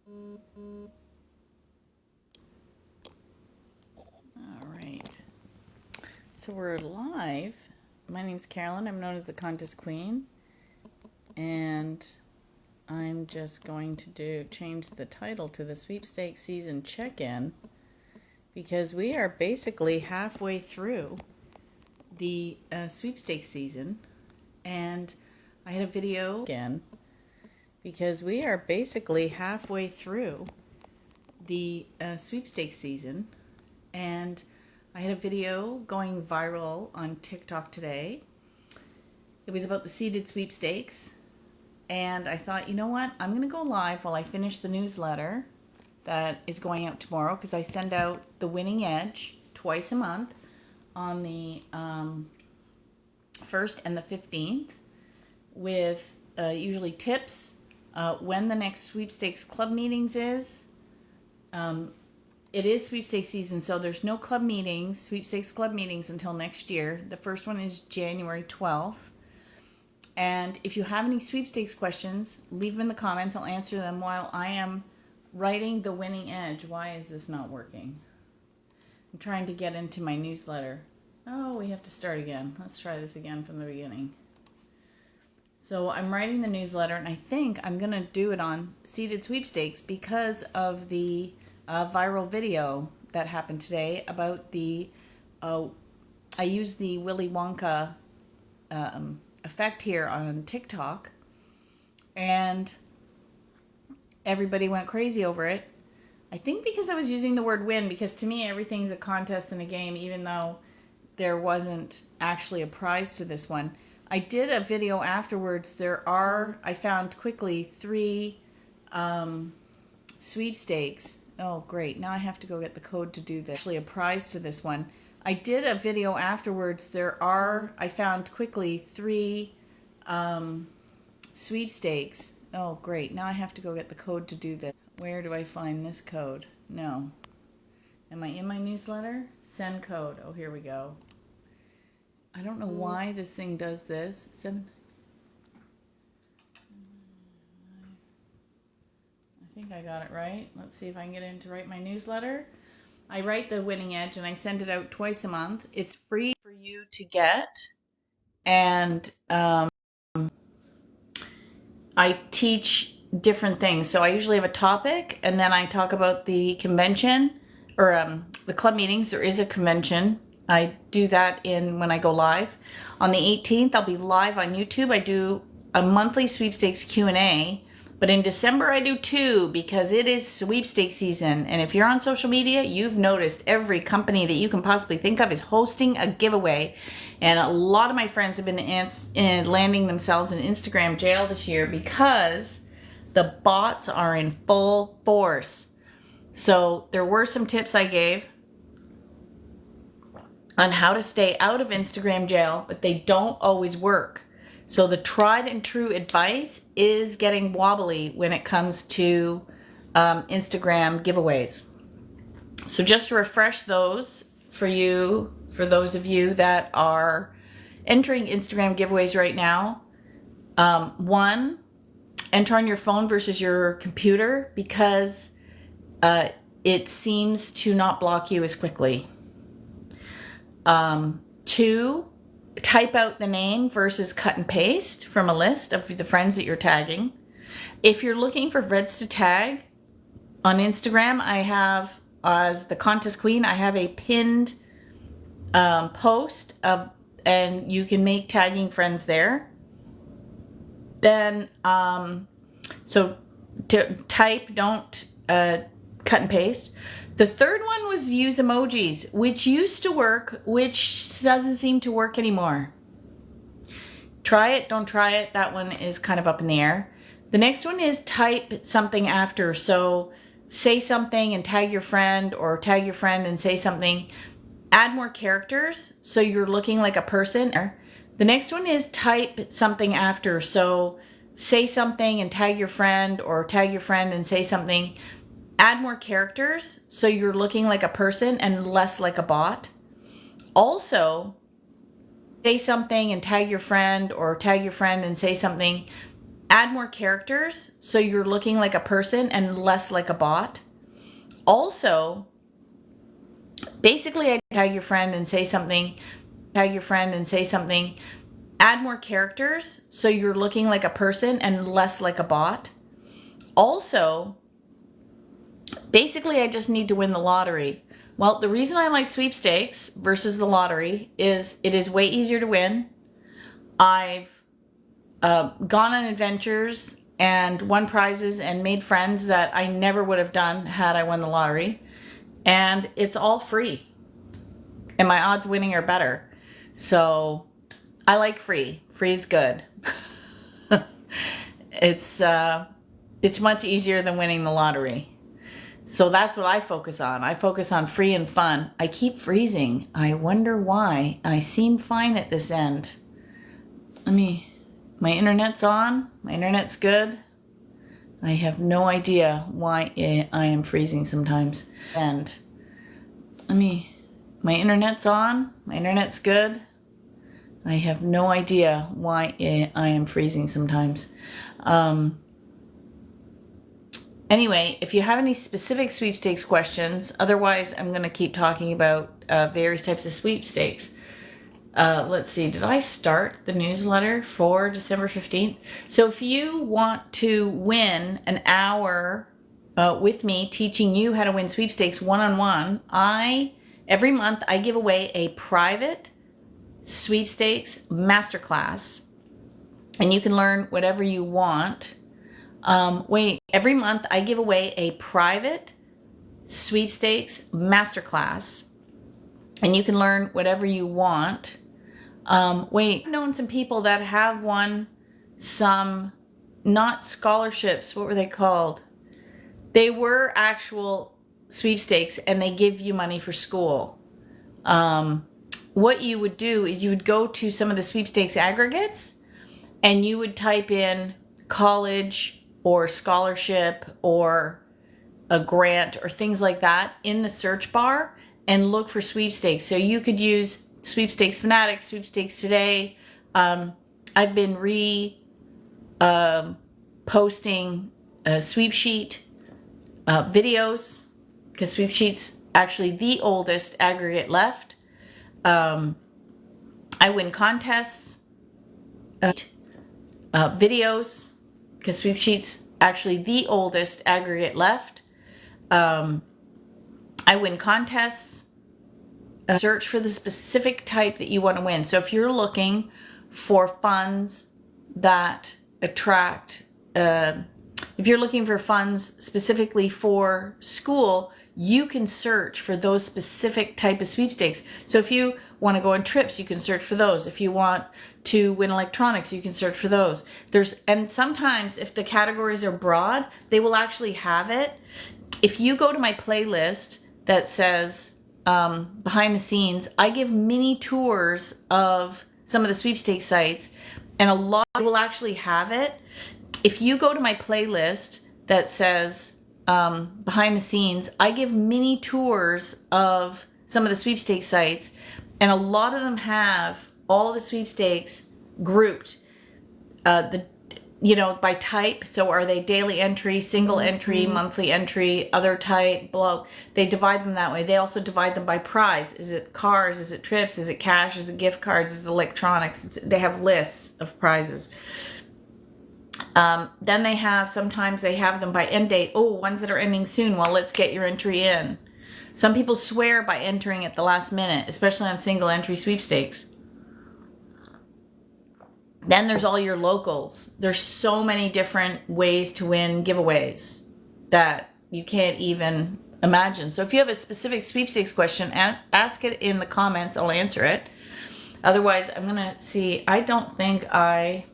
All right. So we're live. My name's Carolyn. I'm known as the Contest Queen. And I'm just going to change the title to the Sweepstakes Season Check-In because we are basically halfway through the sweepstakes season. And I had a video again because we are basically halfway through the sweepstakes season. And I had a video going viral on TikTok today. It was about the seeded sweepstakes. And I thought, you know what? I'm going to go live while I finish the newsletter that is going out tomorrow because I send out the winning edge twice a month on the 1st and the 15th with usually tips when the next sweepstakes club meetings is. It is sweepstakes season, so there's no club meetings, sweepstakes club meetings until next year. The first one is January 12th. And if you have any sweepstakes questions, leave them in the comments. I'll answer them while I am writing the winning edge. Why is this not working? I'm trying to get into my newsletter. Oh, we have to start again. Let's try this again from the beginning. So I'm writing the newsletter, and I think I'm going to do it on seeded sweepstakes because of the viral video that happened today about the, I used the Willy Wonka effect here on TikTok, and everybody went crazy over it. I think because I was using the word win, because to me everything's a contest and a game, even though there wasn't actually a prize to this one. I did a video afterwards. I found quickly 3 sweepstakes. Oh, great. Now I have to go get the code to do this. Actually, a prize to this one. I did a video afterwards. I found quickly 3 sweepstakes. Oh, great. Now I have to go get the code to do this. Where do I find this code? No. Am I in my newsletter? Send code. Oh, here we go. I don't know why this thing does this. I think I got it right. Let's see if I can get in to write my newsletter. I write the winning edge and I send it out twice a month. It's free for you to get. And I teach different things. So I usually have a topic and then I talk about the convention or the club meetings. There is a convention. I do that when I go live. On the 18th, I'll be live on YouTube. I do a monthly sweepstakes Q&A. But in December, I do 2 because it is sweepstakes season. And if you're on social media, you've noticed every company that you can possibly think of is hosting a giveaway. And a lot of my friends have been landing themselves in Instagram jail this year because the bots are in full force. So there were some tips I gave on how to stay out of Instagram jail, but they don't always work. So the tried and true advice is getting wobbly when it comes to Instagram giveaways. So just to refresh those for you, for those of you that are entering Instagram giveaways right now, 1, enter on your phone versus your computer because it seems to not block you as quickly. 2, type out the name versus cut and paste from a list of the friends that you're tagging. If you're looking for friends to tag on Instagram, I have, as the Contest Queen, I have a pinned post and you can make tagging friends there. Then, so to type, don't cut and paste. The third one was use emojis, which used to work, which doesn't seem to work anymore. Try it, don't try it. That one is kind of up in the air. The next one is type something after. So say something and tag your friend, or tag your friend and say something. Add more characters so you're looking like a person. The next one is type something after. So say something and tag your friend, or tag your friend and say something. Add more characters so you're looking like a person and less like a bot. Also, say something and tag your friend, or tag your friend and say something. Add more characters so you're looking like a person and less like a bot. Also, basically, I tag your friend and say something. Add more characters so you're looking like a person and less like a bot. Also, basically, I just need to win the lottery. Well, the reason I like sweepstakes versus the lottery is it is way easier to win. I've gone on adventures and won prizes and made friends that I never would have done had I won the lottery. And it's all free. And my odds winning are better. So I like free. Free is good. It's much easier than winning the lottery. So that's what I focus on. I focus on free and fun. I keep freezing. I wonder why. I seem fine at this end. My internet's on. My internet's good. I have no idea why I am freezing sometimes. My internet's on. My internet's good. I have no idea why I am freezing sometimes. Anyway, if you have any specific sweepstakes questions, otherwise I'm going to keep talking about various types of sweepstakes. Let's see, did I start the newsletter for December 15th? So if you want to win an hour with me teaching you how to win sweepstakes one-on-one, every month I give away a private sweepstakes masterclass, and you can learn whatever you want. Every month I give away a private sweepstakes masterclass, and you can learn whatever you want. I've known some people that have won some, not scholarships, what were they called? They were actual sweepstakes, and they give you money for school. What you would do is you would go to some of the sweepstakes aggregates, and you would type in college or scholarship or a grant or things like that in the search bar and look for sweepstakes. So you could use Sweepstakes Fanatics, Sweepstakes Today. I've been posting sweep sheet videos, because sweep sheet's actually the oldest aggregate left. I win contests, videos, because sweep sheet's actually the oldest aggregate left. I win contests. Search for the specific type that you want to win. So if you're looking for funds that attract, if you're looking for funds specifically for school, you can search for those specific type of sweepstakes. So if you want to go on trips, you can search for those. If you want to win electronics, you can search for those. And sometimes if the categories are broad, they will actually have it. If you go to my playlist that says behind the scenes, I give mini tours of some of the sweepstakes sites, and a lot will actually have it. If you go to my playlist that says behind the scenes, I give mini tours of some of the sweepstakes sites, and a lot of them have all the sweepstakes grouped by type. So are they daily entry, single entry, monthly entry, other type, below? They divide them that way. They also divide them by prize. Is it cars? Is it trips? Is it cash? Is it gift cards? Is it electronics? They have lists of prizes. Then sometimes they have them by end date. Oh, ones that are ending soon. Well, let's get your entry in. Some people swear by entering at the last minute, especially on single entry sweepstakes. Then there's all your locals. There's so many different ways to win giveaways that you can't even imagine. So if you have a specific sweepstakes question, ask it in the comments. I'll answer it. Otherwise, I'm going to see. I don't think I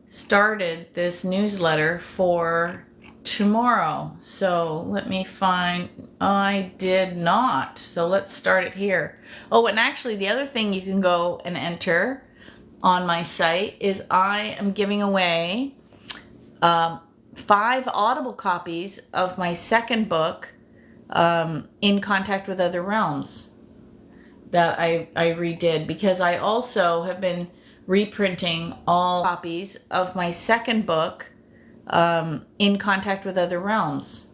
started this newsletter for tomorrow. So let me find. I did not. So let's start it here. Oh, and actually the other thing you can go and enter on my site is I am giving away 5 Audible copies of my second book, In Contact with Other Realms, that I redid, because I also have been reprinting all copies of my second book, In Contact with Other Realms,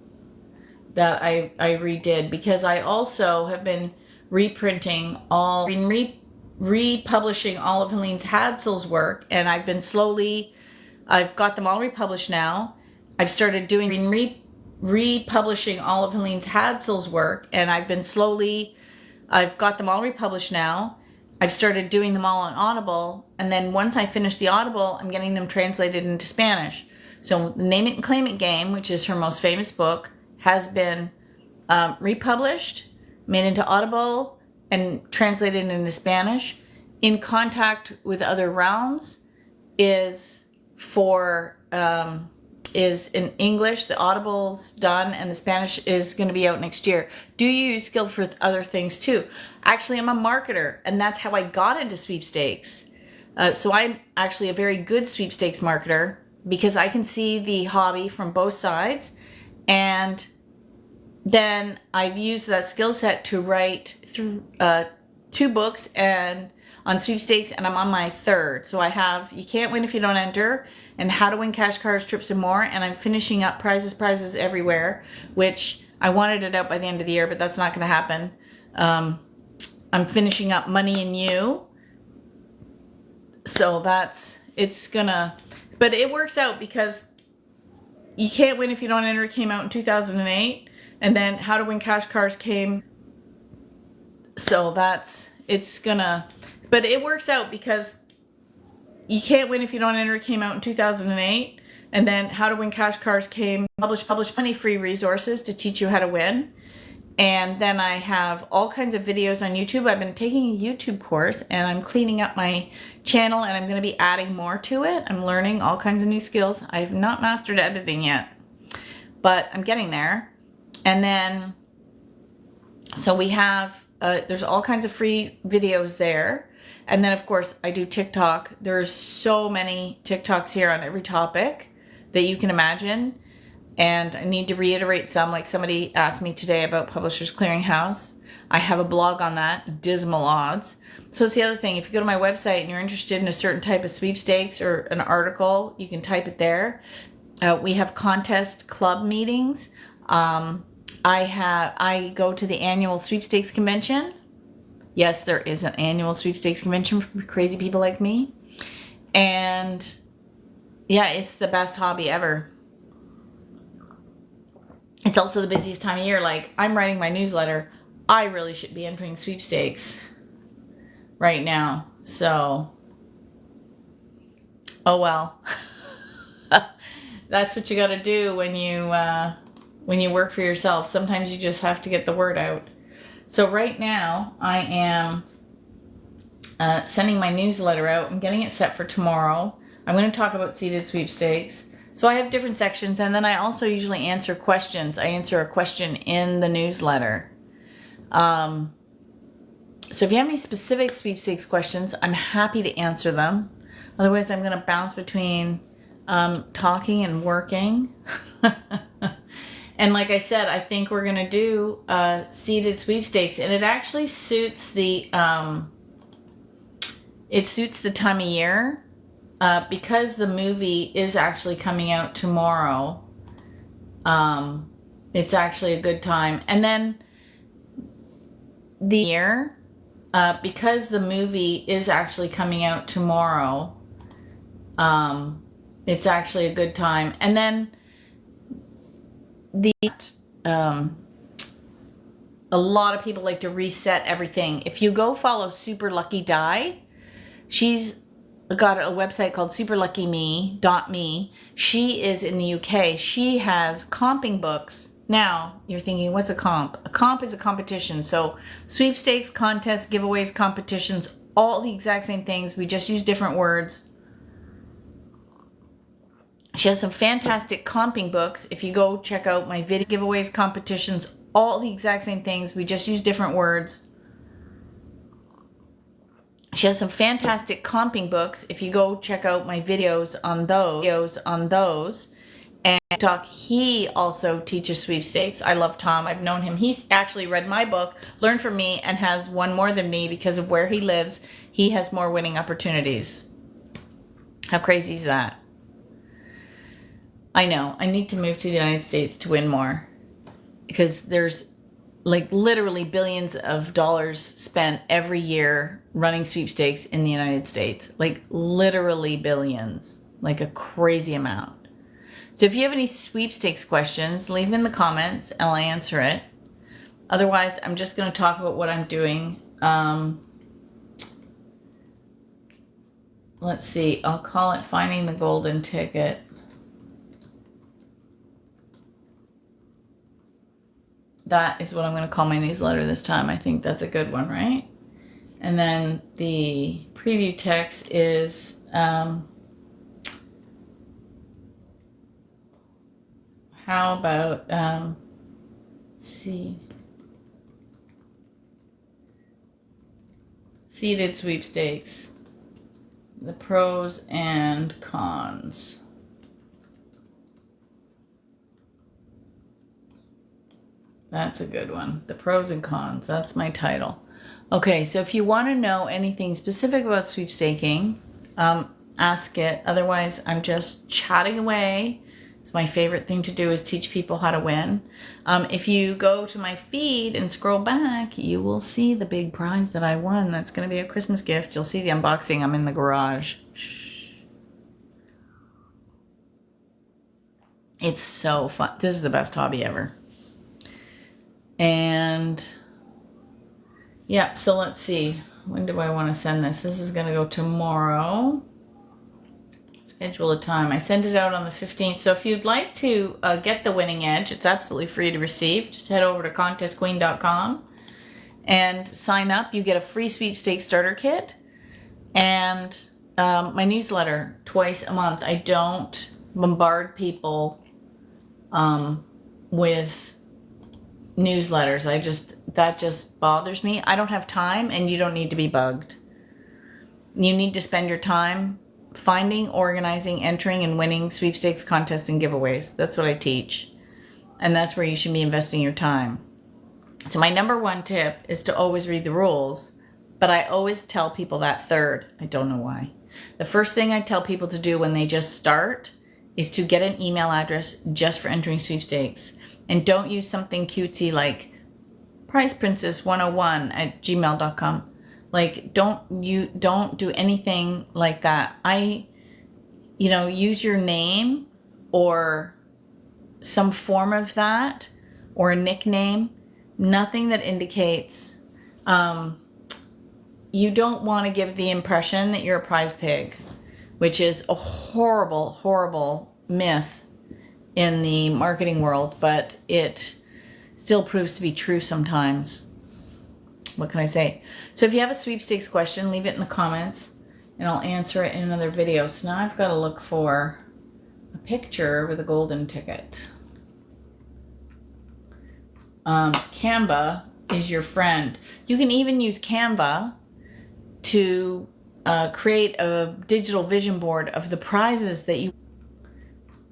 that I redid, because I also have been republishing all of Helene Hadsel's work, and I've got them all republished now. I've started doing republishing all of Helene Hadsel's work, and I've got them all republished now. I've started doing them all on Audible, and then once I finish the Audible, I'm getting them translated into Spanish. So the Name It and Claim It game, which is her most famous book, has been republished, made into Audible, and translated into Spanish. In Contact with Other Realms is in English. The Audible's done, and the Spanish is going to be out next year. Do you use skill for other things too? Actually, I'm a marketer, and that's how I got into sweepstakes. So I'm actually a very good sweepstakes marketer, because I can see the hobby from both sides, and then I've used that skill set to write through 2 books and on sweepstakes, and I'm on my 3rd. So I have You Can't Win If You Don't Enter, and How to Win Cash, Cars, Trips, and More, and I'm finishing up Prizes Everywhere, which I wanted it out by the end of the year, but that's not going to happen. I'm finishing up Money and You, so but it works out, because You Can't Win If You Don't Enter came out in 2008, and then How to Win Cash, Cars came. So but it works out, because You Can't Win If You Don't Enter came out in 2008, and then How to Win Cash, Cars came, published many free resources to teach you how to win. And then I have all kinds of videos on YouTube. I've been taking a YouTube course, and I'm cleaning up my channel, and I'm going to be adding more to it. I'm learning all kinds of new skills. I have not mastered editing yet, but I'm getting there. And then, so we have, there's all kinds of free videos there. And then, of course, I do TikTok. There's so many TikToks here on every topic that you can imagine. And I need to reiterate some, like somebody asked me today about Publishers Clearinghouse. I have a blog on that, Dismal Odds. So it's the other thing. If you go to my website and you're interested in a certain type of sweepstakes or an article, you can type it there. We have contest club meetings. I go to the annual sweepstakes convention. Yes, there is an annual sweepstakes convention for crazy people like me. And yeah, it's the best hobby ever. It's also the busiest time of year. Like, I'm writing my newsletter. I really should be entering sweepstakes right now. So, oh well. That's what you got to do when you work for yourself. Sometimes you just have to get the word out. So right now, I am sending my newsletter out. I'm getting it set for tomorrow. I'm going to talk about seeded sweepstakes. So I have different sections, and then I also usually answer questions. I answer a question in the newsletter. So if you have any specific sweepstakes questions, I'm happy to answer them. Otherwise, I'm going to bounce between talking and working. And like I said, I think we're going to do seeded sweepstakes, and it actually suits the time of year. Because the movie is actually coming out tomorrow, it's actually a good time. And then because the movie is actually coming out tomorrow, it's actually a good time. And then a lot of people like to reset everything. If you go follow Super Lucky Die, she's got a website called superluckymE.me. She is in the UK. She has comping books. Now, you're thinking, what's a comp? A comp is a competition. So sweepstakes, contests, giveaways, competitions, all the exact same things. We just use different words. She has some fantastic comping books. If you go check out my video, giveaways, competitions, all the exact same things. We just use different words. She has some fantastic comping books. If you go check out my videos on those, and TikTok, he also teaches sweepstakes. I love Tom. I've known him. He's actually read my book, learned from me, and has won more than me because of where he lives. He has more winning opportunities. How crazy is that? I know. I need to move to the United States to win more, because there's like literally billions of dollars spent every year running sweepstakes in the United States. Like literally billions, like a crazy amount. So if you have any sweepstakes questions, leave them in the comments and I'll answer it. Otherwise, I'm just going to talk about what I'm doing. Let's see. I'll call it Finding the Golden Ticket. That is what I'm going to call my newsletter this time. I think that's a good one, right? And then the preview text is how about seeded sweepstakes, the pros and cons. That's a good one. The pros and cons. That's my title. Okay, so if you want to know anything specific about sweepstaking, ask it. Otherwise, I'm just chatting away. It's my favorite thing to do is teach people how to win. If you go to my feed and scroll back, you will see the big prize that I won. That's going to be a Christmas gift. You'll see the unboxing. I'm in the garage. It's so fun. This is the best hobby ever. And yeah, so let's see. When do I want to send this? This is going to go tomorrow. Schedule a time. I send it out on the 15th. So if you'd like to get the winning edge, it's absolutely free to receive. Just head over to contestqueen.com and sign up. You get a free sweepstakes starter kit and my newsletter twice a month. I don't bombard people with newsletters. That just bothers me. I don't have time, and you don't need to be bugged. You need to spend your time finding, organizing, entering, and winning sweepstakes contests and giveaways. That's what I teach. And that's where you should be investing your time. So my number one tip is to always read the rules, but I always tell people that third. I don't know why. The first thing I tell people to do when they just start is to get an email address just for entering sweepstakes. And don't use something cutesy like prizeprincess101@gmail.com. Like, don't do anything like that. Use your name or some form of that, or a nickname. Nothing that indicates, you don't want to give the impression that you're a prize pig, which is a horrible, horrible myth in the marketing world, but it still proves to be true sometimes. What can I say? So if you have a sweepstakes question, leave it in the comments and I'll answer it in another video. So now I've got to look for a picture with a golden ticket. Canva is your friend. You can even use Canva to create a digital vision board of the prizes that you...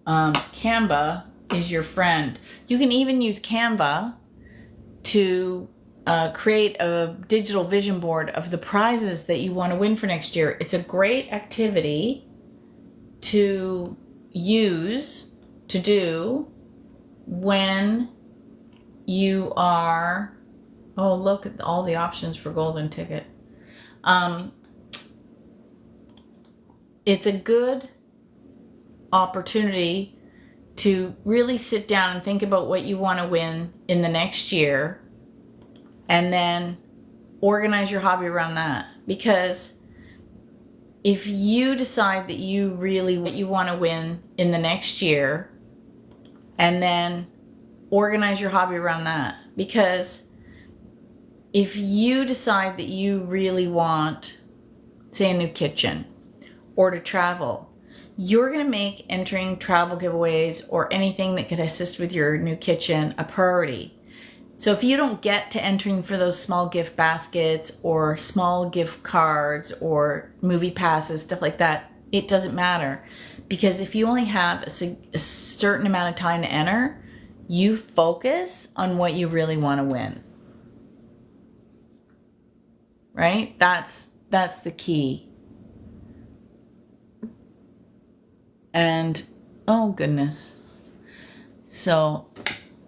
Canva is your friend. You can even use Canva to create a digital vision board of the prizes that you want to win for next year. It's a great activity to do when you are... Oh, look at all the options for golden tickets. It's a good opportunity to really sit down and think about what you want to win in the next year, and then organize your hobby around that. Because if you decide that you really what you want to win in the next year, and then organize your hobby around that. Because if you decide that you really want, say, a new kitchen or to travel, you're going to make entering travel giveaways or anything that could assist with your new kitchen a priority. So if you don't get to entering for those small gift baskets or small gift cards or movie passes, stuff like that, it doesn't matter. Because if you only have a certain amount of time to enter, you focus on what you really want to win. Right? That's the key. And, oh goodness. So,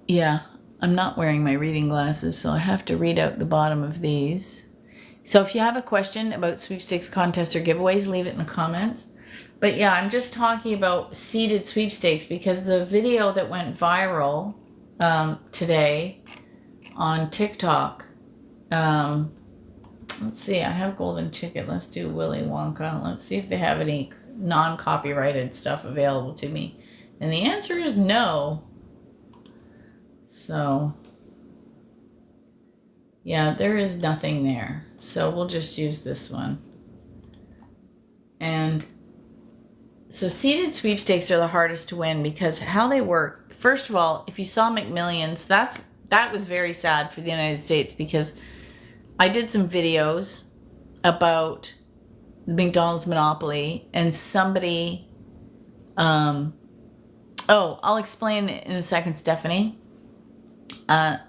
yeah, I'm not wearing my reading glasses, so I have to read out the bottom of these. So if you have a question about sweepstakes contests or giveaways, leave it in the comments. But yeah, I'm just talking about seeded sweepstakes because the video that went viral today on TikTok, let's see, I have golden ticket. Let's do Willy Wonka. Let's see if they have any non-copyrighted stuff available to me. And the answer is no. So, yeah, there is nothing there. So we'll just use this one. And so seeded sweepstakes are the hardest to win because how they work, first of all, if you saw McMillions, that was very sad for the United States because I did some videos about the McDonald's monopoly and somebody, I'll explain in a second, Stephanie.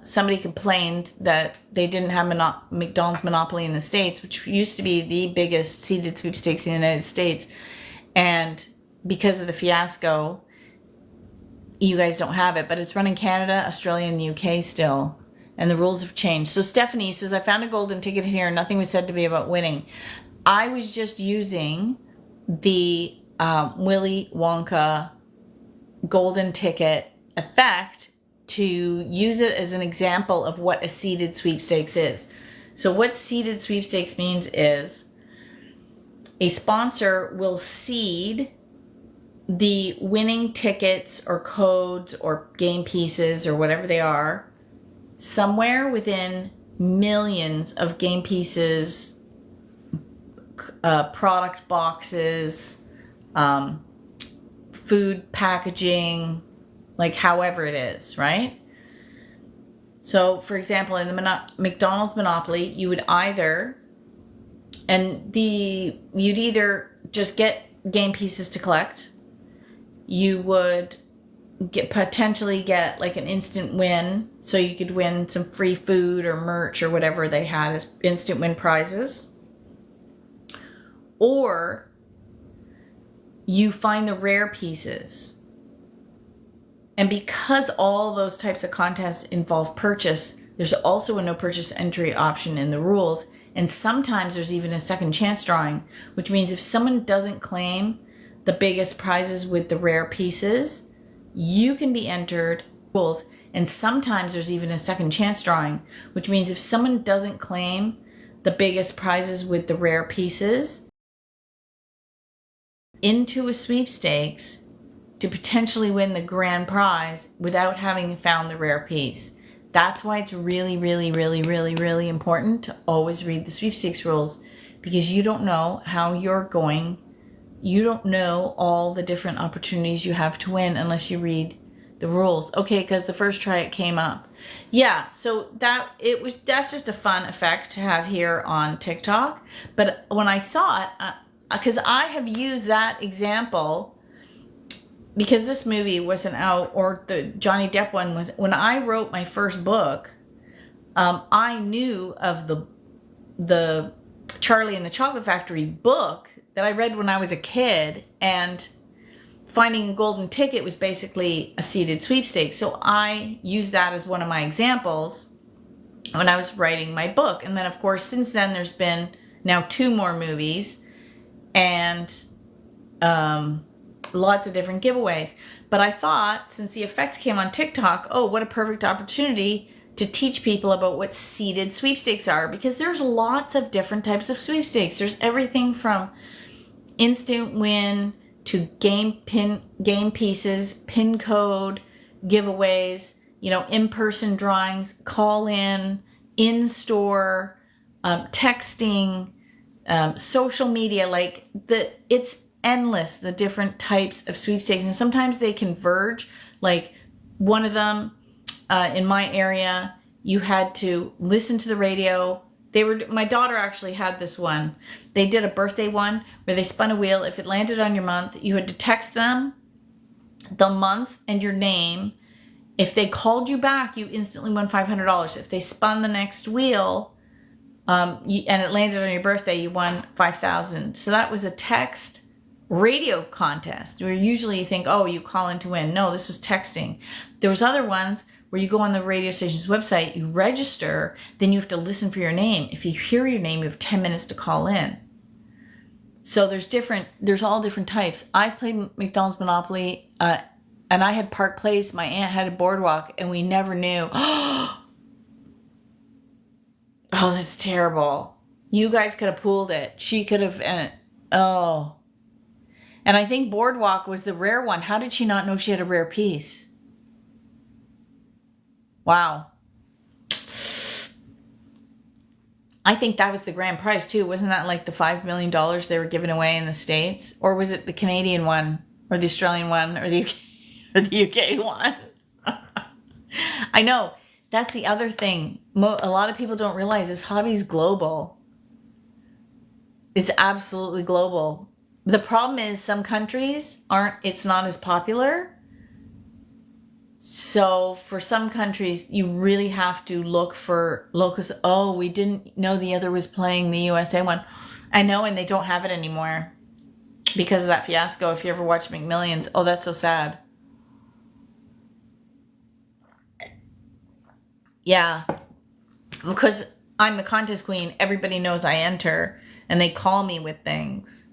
Somebody complained that they didn't have McDonald's monopoly in the States, which used to be the biggest seeded sweepstakes in the United States. And because of the fiasco, you guys don't have it, but it's run in Canada, Australia, and the UK still. And the rules have changed. So Stephanie says, I found a golden ticket here. Nothing was said to be about winning. I was just using the Willy Wonka golden ticket effect to use it as an example of what a seeded sweepstakes is. So what seeded sweepstakes means is a sponsor will seed the winning tickets or codes or game pieces or whatever they are somewhere within millions of game pieces, product boxes, food packaging, like however it is, right? So, for example, in the McDonald's monopoly, you would either just get game pieces to collect. You would potentially get like an instant win, so you could win some free food or merch or whatever they had as instant win prizes. Or you find the rare pieces. And because all those types of contests involve purchase, there's also a no purchase entry option in the rules. And sometimes there's even a second chance drawing, which means if someone doesn't claim the biggest prizes with the rare pieces, you can be entered rules. And sometimes there's even a second chance drawing, which means if someone doesn't claim the biggest prizes with the rare pieces into a sweepstakes to potentially win the grand prize without having found the rare piece. That's why it's really, really, really, really, really important to always read the sweepstakes rules, because you don't know how you're going. You don't know all the different opportunities you have to win unless you read the rules. Okay, because the first try it came up. Yeah, so that's just a fun effect to have here on TikTok. But when I saw it, because I have used that example, because this movie wasn't out, or the Johnny Depp one was, when I wrote my first book, I knew of the Charlie and the Chocolate Factory book that I read when I was a kid, and finding a golden ticket was basically a seeded sweepstakes. So I used that as one of my examples when I was writing my book. And then, of course, since then, there's been now 2 more movies and lots of different giveaways. But I thought, since the effect came on TikTok, oh, what a perfect opportunity to teach people about what seeded sweepstakes are, because there's lots of different types of sweepstakes. There's everything from instant win to game pieces, pin code giveaways, in-person drawings, call in-store, texting, social media, it's endless, the different types of sweepstakes. And sometimes they converge. Like one of them, in my area, you had to listen to the radio. My daughter actually had this one. They did a birthday one where they spun a wheel. If it landed on your month, you had to text them the month and your name. If they called you back, you instantly won $500. If they spun the next wheel, and it landed on your birthday, you won $5,000. So that was a text radio contest where usually you think, oh, you call in to win. No, this was texting. There was other ones where you go on the radio station's website, you register, then you have to listen for your name. If you hear your name, you have 10 minutes to call in. So there's all different types. I've played McDonald's Monopoly, and I had Park Place. My aunt had a boardwalk, and we never knew. Oh, that's terrible. You guys could have pooled it. She could have, oh. And I think boardwalk was the rare one. How did she not know she had a rare piece? Wow. I think that was the grand prize too. Wasn't that like the $5 million they were giving away in the States? Or was it the Canadian one or the Australian one or the UK, or the UK one? I know. That's the other thing. A lot of people don't realize this hobby's global. It's absolutely global. The problem is some countries it's not as popular. So for some countries, you really have to look for locals. Oh, we didn't know the other was playing the USA one. I know, and they don't have it anymore because of that fiasco. If you ever watch McMillions, oh, that's so sad. Yeah, because I'm the contest queen. Everybody knows I enter, and they call me with things.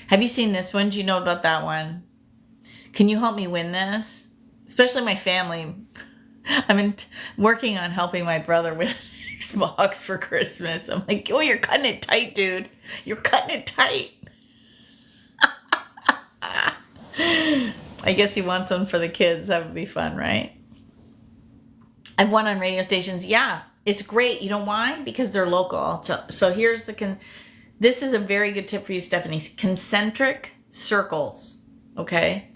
Have you seen this one? Do you know about that one? Can you help me win this? Especially my family. I've been working on helping my brother win an Xbox for Christmas. I'm like, oh, you're cutting it tight, dude. You're cutting it tight. I guess he wants one for the kids. That would be fun, right? I've won on radio stations. Yeah, it's great. You know why? Because they're local. So here's this is a very good tip for you, Stephanie. Concentric circles, okay?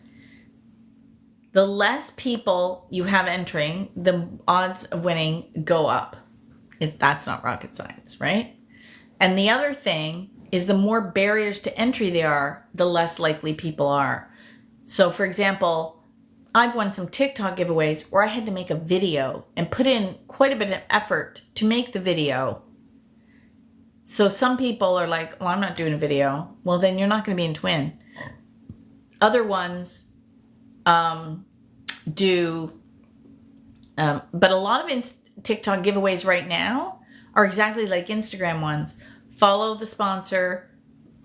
The less people you have entering, the odds of winning go up. That's not rocket science, right? And the other thing is the more barriers to entry there are, the less likely people are. So for example, I've won some Tik Tok giveaways where I had to make a video and put in quite a bit of effort to make the video. So some people are like, well, I'm not doing a video. Well, then you're not going to be in to win. Other ones do, but a lot of TikTok giveaways right now are exactly like Instagram ones. Follow the sponsor,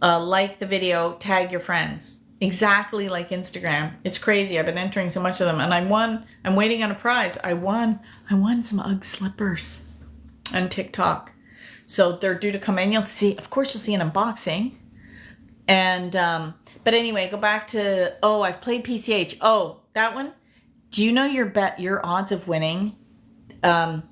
like the video, tag your friends. Exactly like Instagram. It's crazy. I've been entering so much of them, and I won. I'm waiting on a prize. I won some UGG slippers on TikTok. So they're due to come in. You'll see, of course, you'll see an unboxing. And, but anyway, go back to, I've played PCH. Oh, that one. Do you know your odds of winning the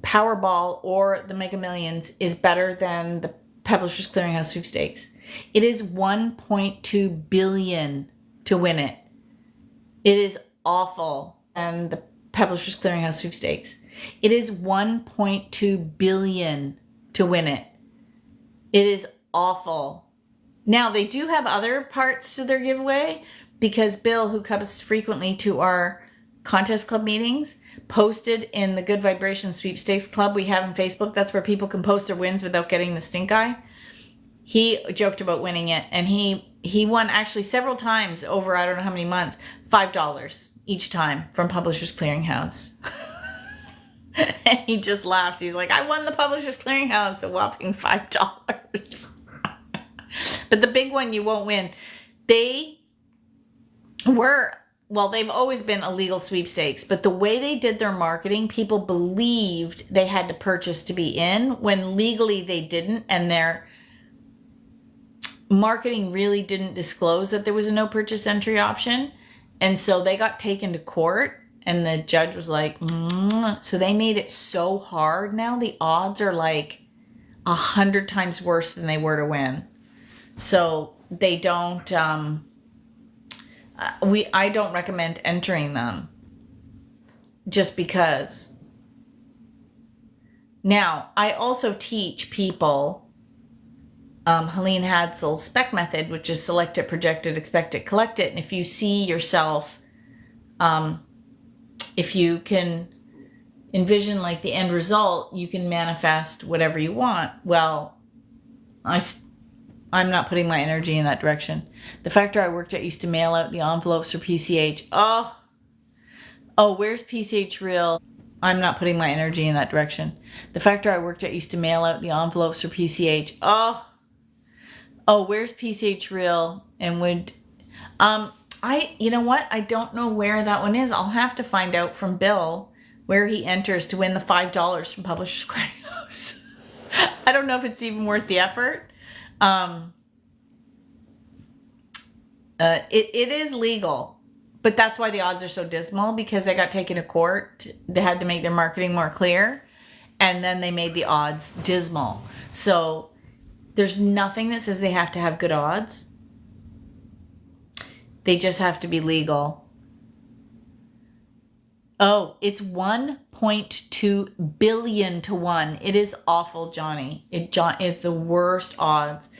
Powerball or the Mega Millions is better than the Publishers Clearinghouse Sweepstakes? It is $1.2 billion to win it. It is awful. And the Publishers Clearinghouse Sweepstakes. It is $1.2 billion to win it. It is awful. Now, they do have other parts to their giveaway because Bill, who comes frequently to our contest club meetings, posted in the Good Vibration Sweepstakes Club we have on Facebook. That's where people can post their wins without getting the stink eye. He joked about winning it, and he won actually several times over I don't know how many months, $5 each time from Publishers Clearinghouse. And he just laughs. He's like, I won the Publishers Clearinghouse, a whopping $5. But the big one you won't win. They've always been illegal sweepstakes, but the way they did their marketing, people believed they had to purchase to be in when legally they didn't, and their marketing really didn't disclose that there was a no purchase entry option. And so they got taken to court, and the judge was like, so they made it so hard now. The odds are like 100 times worse than they were to win. So they don't, I don't recommend entering them just because. Now, I also teach people Helene Hadsel's spec method, which is select it, project it, expect it, collect it. And if you see yourself, if you can envision like the end result, you can manifest whatever you want. Well, I'm not putting my energy in that direction. The factory I worked at used to mail out the envelopes for PCH. Oh, where's PCH Real? I'm not putting my energy in that direction. The factory I worked at used to mail out the envelopes for PCH. Where's PCH Real? And would, you know what? I don't know where that one is. I'll have to find out from Bill where he enters to win the $5 from Publishers Clearinghouse. I don't know if it's even worth the effort. It is legal, but that's why the odds are so dismal, because they got taken to court. They had to make their marketing more clear, and then they made the odds dismal. So there's nothing that says they have to have good odds. They just have to be legal. Oh, it's 1.2 billion to 1. It is awful, Johnny. It is the worst odds.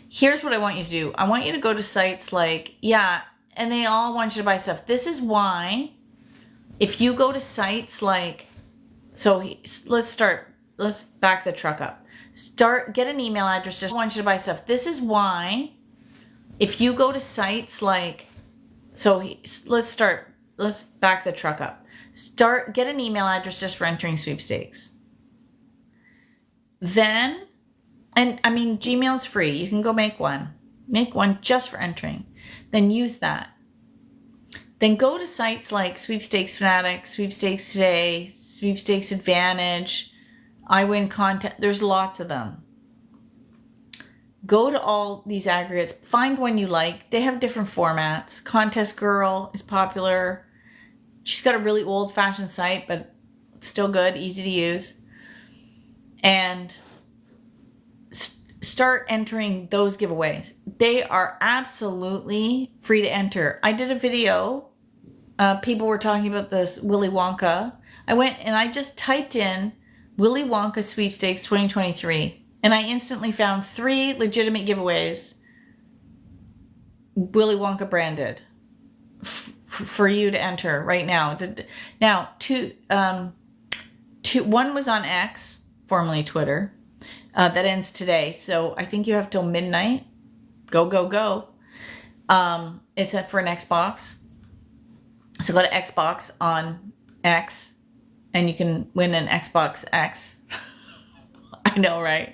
Here's what I want you to do. I want you to go to sites like, and they all want you to buy stuff. This is why, if you go to sites like, let's back the truck up. Get an email address, just want you to buy stuff. This is why, if you go to sites like, let's back the truck up. Get an email address just for entering sweepstakes. Then, and I mean, Gmail's free. You can go make one. Make one just for entering. Then use that. Then go to sites like Sweepstakes Fanatic, Sweepstakes Today, Sweepstakes Advantage, I Win Content. There's lots of them. Go to all these aggregates. Find one you like. They have different formats. Contest Girl is popular. She's got a really old-fashioned site, but it's still good, easy to use. And start entering those giveaways. They are absolutely free to enter. I did a video. People were talking about this Willy Wonka. I went and I just typed in Willy Wonka Sweepstakes 2023. And I instantly found 3 legitimate giveaways, Willy Wonka branded, for you to enter right now. Now, one was on X, formerly Twitter, that ends today. So I think you have till midnight. Go. It's for an Xbox. So go to Xbox on X, and you can win an Xbox X. I know, right?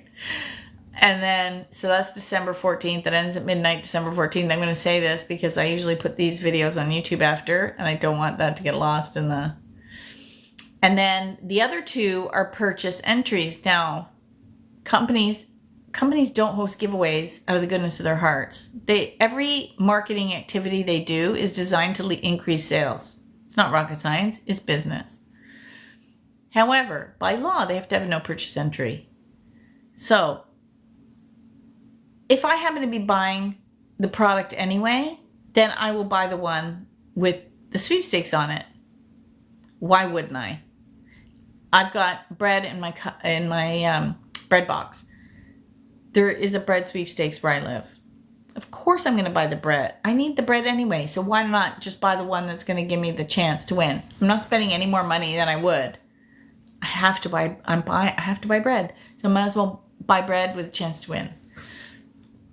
And then, so that's December 14th. It ends at midnight, December 14th. I'm going to say this because I usually put these videos on YouTube after, and I don't want that to get lost in the... And then the other 2 are purchase entries. Now, companies don't host giveaways out of the goodness of their hearts. Every marketing activity they do is designed to increase sales. It's not rocket science, it's business. However, by law, they have to have no purchase entry. So, if I happen to be buying the product anyway, then I will buy the one with the sweepstakes on it. Why wouldn't I? I've got bread in my bread box. There is a bread sweepstakes where I live. Of course I'm going to buy the bread. I need the bread anyway, so why not just buy the one that's going to give me the chance to win? I'm not spending any more money than I would. I have to buy bread. So I might as well buy bread with a chance to win.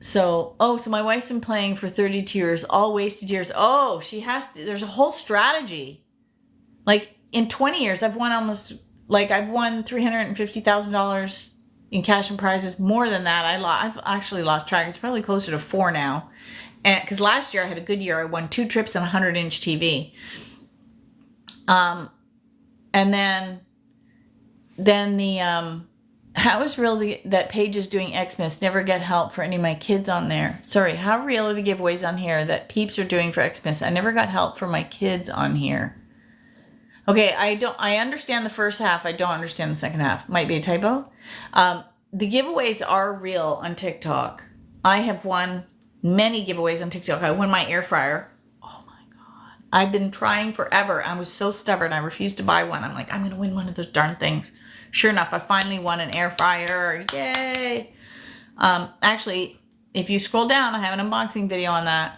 So my wife's been playing for 32 years, all wasted years. There's a whole strategy. Like in 20 years, I've won $350,000 in cash and prizes. More than that, I've actually lost track. It's probably closer to 4 now. And because last year I had a good year. I won 2 trips and a 100-inch TV. And then the how is real that Paige is doing Xmas? Never get help for any of my kids on there. Sorry, how real are the giveaways on here that peeps are doing for Xmas? I never got help for my kids on here. Okay, I understand the first half. I don't understand the second half. Might be a typo. The giveaways are real on TikTok. I have won many giveaways on TikTok. I won my air fryer. Oh my God. I've been trying forever. I was so stubborn. I refused to buy one. I'm like, I'm going to win one of those darn things. Sure enough, I finally won an air fryer. Yay. Actually, if you scroll down, I have an unboxing video on that.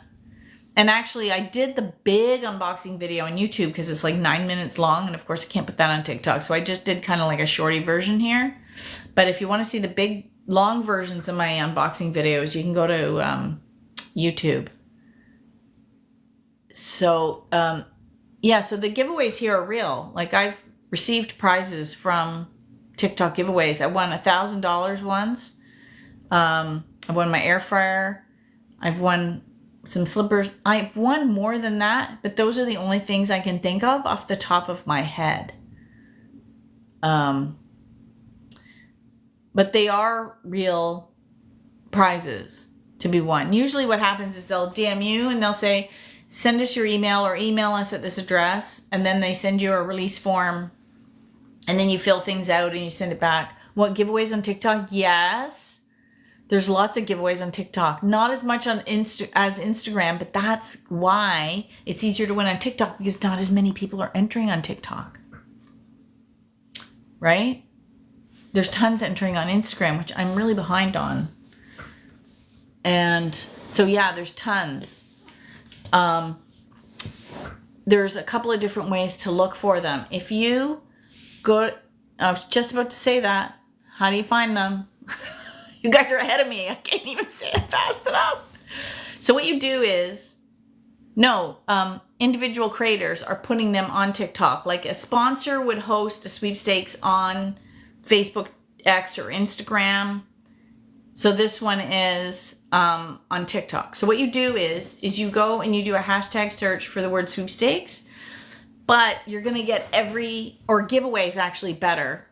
And actually, I did the big unboxing video on YouTube because it's like 9 minutes long. And of course, I can't put that on TikTok. So I just did kind of like a shorty version here. But if you want to see the big long versions of my unboxing videos, you can go to YouTube. So, yeah, so the giveaways here are real. Like, I've received prizes from Tik Tok Giveaways. I won $1,000 once. I won my air fryer. I've won some slippers. I've won more than that, but those are the only things I can think of off the top of my head. But they are real prizes to be won. Usually what happens is they'll DM you and they'll say, send us your email or email us at this address. And then they send you a release form and then you fill things out and you send it back. What, giveaways on TikTok? Yes. There's lots of giveaways on TikTok. Not as much on as Instagram, but that's why it's easier to win on TikTok, because not as many people are entering on TikTok. Right? There's tons entering on Instagram, which I'm really behind on. And so, yeah, there's tons. There's a couple of different ways to look for them. If you go, I was just about to say that. How do you find them? You guys are ahead of me. I can't even say it fast enough. So what you do is, individual creators are putting them on TikTok. Like a sponsor would host a sweepstakes on Facebook, X, or Instagram. So this one is on TikTok. So what you do is you go and you do a hashtag search for the word sweepstakes, but you're going to get or giveaways actually better,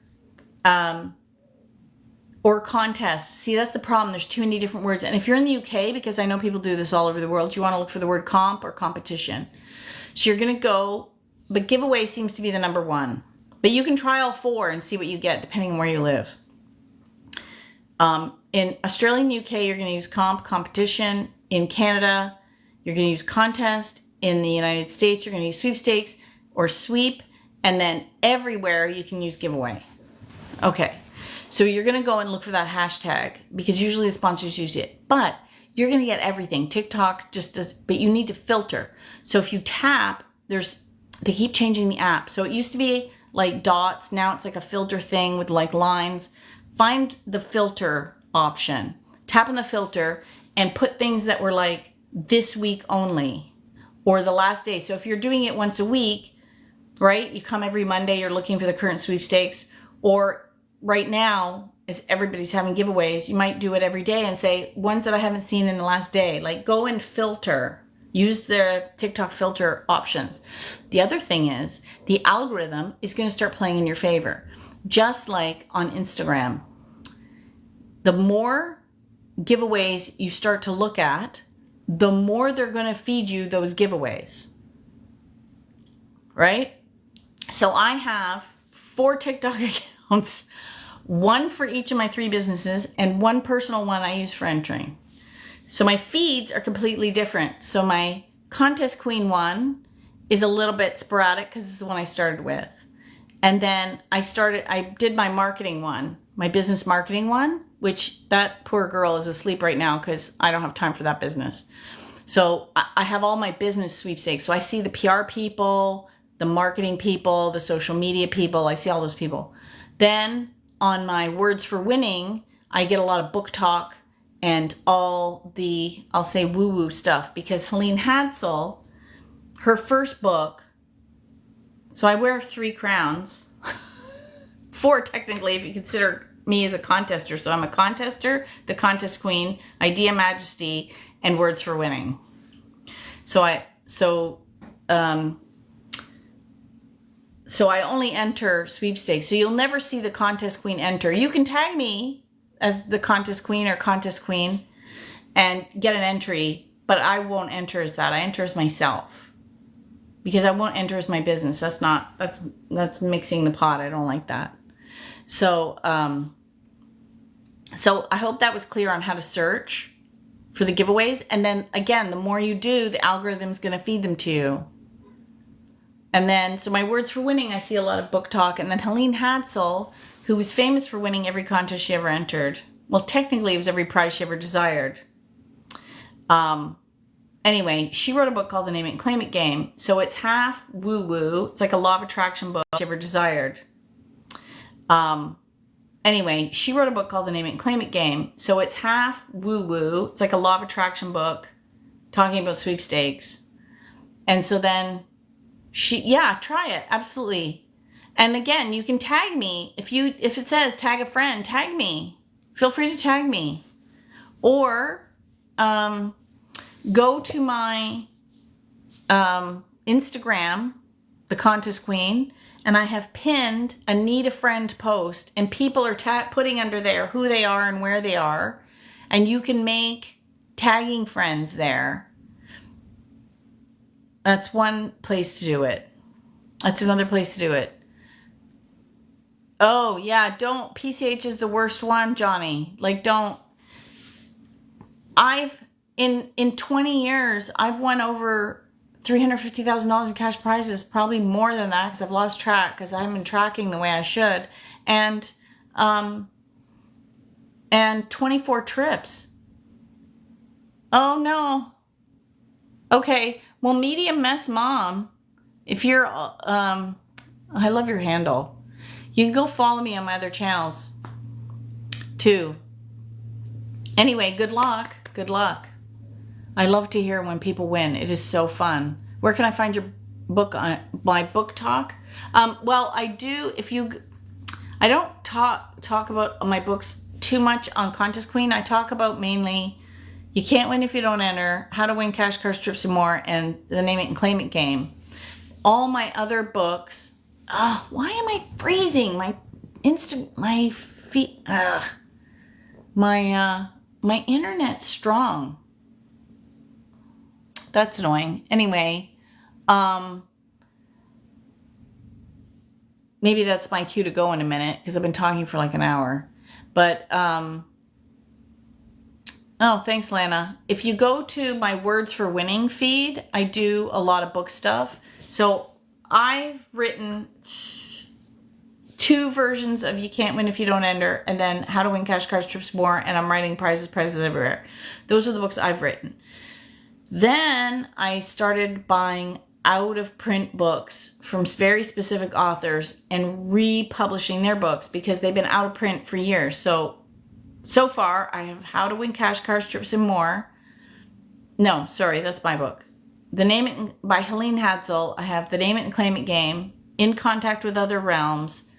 or contests. See, that's the problem. There's too many different words. And if you're in the UK, because I know people do this all over the world, you want to look for the word comp or competition. So you're going to go, but giveaway seems to be the number one. But you can try all four and see what you get depending on where you live. In Australia and UK, you're going to use comp, competition. In Canada, you're going to use contest. In the United States, you're going to use sweepstakes or sweep. And then everywhere you can use giveaway. Okay. So you're going to go and look for that hashtag because usually the sponsors use it. But you're going to get everything. TikTok just does, but you need to filter. So if you tap, they keep changing the app. So it used to be like dots. Now it's like a filter thing with like lines. Find the filter option. Tap on the filter and put things that were like this week only or the last day. So if you're doing it once a week, right? You come every Monday, you're looking for the current sweepstakes, or right now, as everybody's having giveaways, you might do it every day and say, ones that I haven't seen in the last day. Like, go and filter. Use the TikTok filter options. The other thing is, the algorithm is going to start playing in your favor. Just like on Instagram. The more giveaways you start to look at, the more they're going to feed you those giveaways. Right? So I have 4 TikTok accounts, one for each of my 3 businesses and one personal one I use for entering. So my feeds are completely different. So my Contest Queen one is a little bit sporadic because it's the one I started with. And then I did my marketing one, my business marketing one, which that poor girl is asleep right now because I don't have time for that business. So I have all my business sweepstakes. So I see the PR people, the marketing people, the social media people. I see all those people. Then on my Words for Winning, I get a lot of book talk and all the, I'll say woo-woo stuff, because Helene Hadsel, her first book, so I wear 3 crowns, 4 technically if you consider me as a contester. So I'm a contester, the Contest Queen, Idea Majesty, and Words for Winning. So I only enter sweepstakes. So you'll never see the Contest Queen enter. You can tag me as the Contest Queen or Contest Queen and get an entry, but I won't enter as that. I enter as myself because I won't enter as my business. That's mixing the pot. I don't like that. So I hope that was clear on how to search for the giveaways. And then again, the more you do, the algorithm's going to feed them to you. And then, so my Words for Winning, I see a lot of book talk. And then Helene Hadsel, who was famous for winning every contest she ever entered. Well, technically, it was every prize she ever desired. Anyway, she wrote a book called The Name It and Claim It Game. So it's half woo-woo. It's like a law of attraction book she ever desired. Anyway, she wrote a book called The Name It and Claim It Game. So it's half woo-woo. It's like a law of attraction book talking about sweepstakes. And so then try it. Absolutely. And again, you can tag me. If it says tag a friend, tag me. Feel free to tag me. Or go to my Instagram, The Contest Queen, and I have pinned a need a friend post, and people are putting under there who they are and where they are, and you can make tagging friends there. That's one place to do it. That's another place to do it. Oh yeah, don't. PCH is the worst one, Johnny. Like, don't. In 20 years, I've won over $350,000 in cash prizes, probably more than that because I've lost track because I haven't been tracking the way I should. And 24 trips. Oh no. Okay. Well, Medium Mess Mom, if you're, I love your handle. You can go follow me on my other channels too. Anyway, good luck. Good luck. I love to hear when people win. It is so fun. Where can I find your book on my book talk? Well, I do. I don't talk about my books too much on Contest Queen. I talk about mainly You Can't Win If You Don't Enter, How to Win Cash, Cars, Trips, and More, and the Name It and Claim It Game. All my other books. Why am I freezing? My feet. My internet's strong. That's annoying. Anyway, maybe that's my cue to go in a minute because I've been talking for like an hour. But, thanks, Lana. If you go to my Words for Winning feed, I do a lot of book stuff. So I've written 2 versions of You Can't Win If You Don't Enter, and then How to Win Cash, Cars, Trips, More, and I'm writing Prizes Everywhere. Those are the books I've written. Then I started buying out-of-print books from very specific authors and republishing their books because they've been out of print for years. So far, I have How to Win Cash, Cars, Trips, and More. No, sorry, that's my book. The Name It by Helene Hadsel. I have The Name It and Claim It Game, In Contact with Other Realms,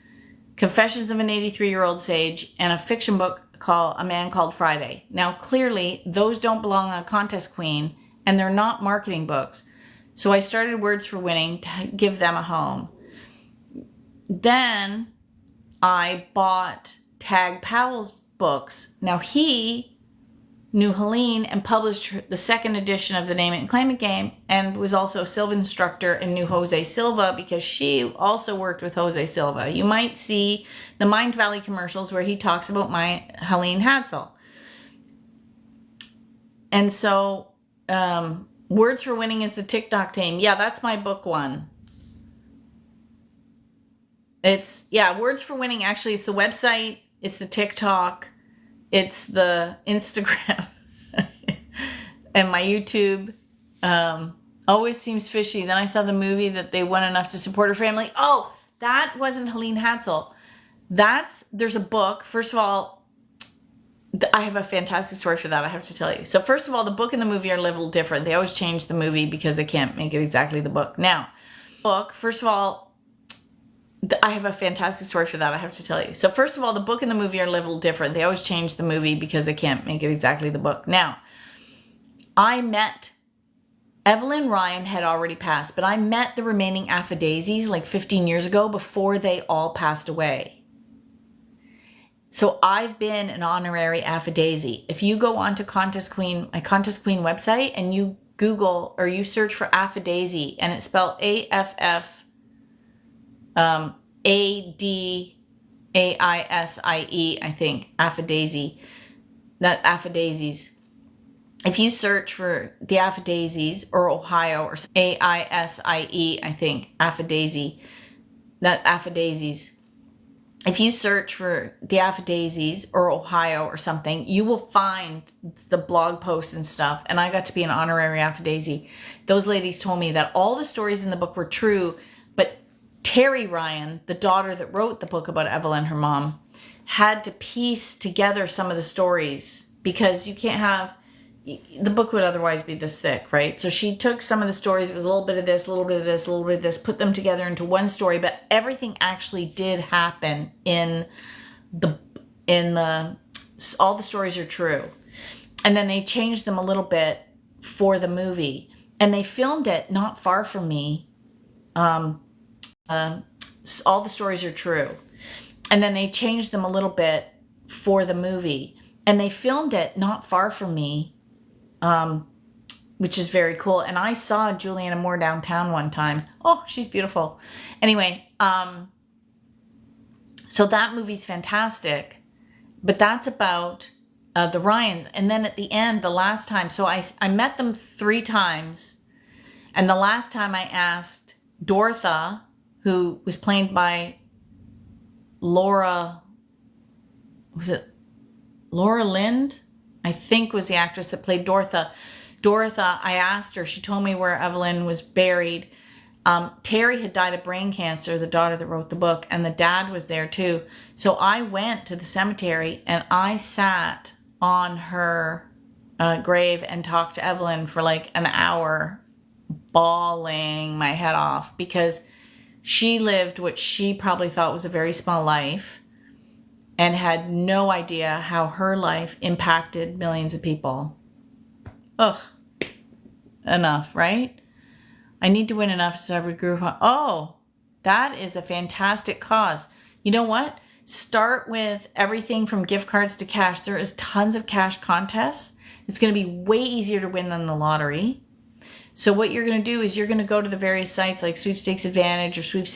Confessions of an 83-Year-Old Sage, and a fiction book called A Man Called Friday. Now, clearly, those don't belong on Contest Queen, and they're not marketing books. So I started Words for Winning to give them a home. Then I bought Tag Powell's books. Now, he knew Helene and published the second edition of The Name It and Claim It Game, and was also a Silva instructor and knew Jose Silva because she also worked with Jose Silva. You might see the Mind Valley commercials where he talks about my Helene Hadsel. And so Words for Winning is the TikTok team. Yeah, that's my book one. Words for Winning. Actually, it's the website. It's the TikTok. It's the Instagram and my YouTube. Always seems fishy. Then I saw the movie that they won enough to support her family. Oh, that wasn't Helene Hadsel. There's a book. First of all, I have a fantastic story for that I have to tell you. So first of all, the book and the movie are a little different. They always change the movie because they can't make it exactly the book. Now, first of all, I have a fantastic story for that I have to tell you. So first of all, the book and the movie are a little different. They always change the movie because they can't make it exactly the book. Now, I met Evelyn Ryan had already passed, but I met the remaining Affadaisies like 15 years ago before they all passed away. So I've been an honorary Affadaisy. If you go on to Contest Queen, my Contest Queen website, and you Google or you search for Affadaisy, and it's spelled AFF ADAISIE, I think, Affadaisy, not Affadaisies. If you search for the Affadaisies or Ohio or AISIE, I think, Affadaisy, not Affadaisies. If you search for the Affadaisies or Ohio or something, you will find the blog posts and stuff. And I got to be an honorary Affadaisy. Those ladies told me that all the stories in the book were true, but Terry Ryan, the daughter that wrote the book about Evelyn, her mom, had to piece together some of the stories because you can't have, the book would otherwise be this thick, right? So she took some of the stories, it was a little bit of this, a little bit of this, a little bit of this, put them together into one story, but everything actually did happen in the all the stories are true. And then they changed them a little bit for the movie. And they filmed it not far from me. All the stories are true. And then they changed them a little bit for the movie. And they filmed it not far from me, which is very cool. And I saw Juliana Moore downtown one time. Oh, she's beautiful. Anyway, so that movie's fantastic. But that's about the Ryans. And then at the end, the last time, so I met them 3 times. And the last time I asked Dorotha, who was played by Laura, was it Laura Lind? I think was the actress that played Dorotha. Dorotha, I asked her, she told me where Evelyn was buried. Terry had died of brain cancer, the daughter that wrote the book, and the dad was there too. So I went to the cemetery and I sat on her grave and talked to Evelyn for like an hour, bawling my head off because she lived what she probably thought was a very small life and had no idea how her life impacted millions of people. Ugh, enough, right? I need to win enough so every group. Oh, that is a fantastic cause. You know what? Start with everything from gift cards to cash. There is tons of cash contests. It's going to be way easier to win than the lottery. So what you're going to do is you're going to go to the various sites like Sweepstakes Advantage or Sweepstakes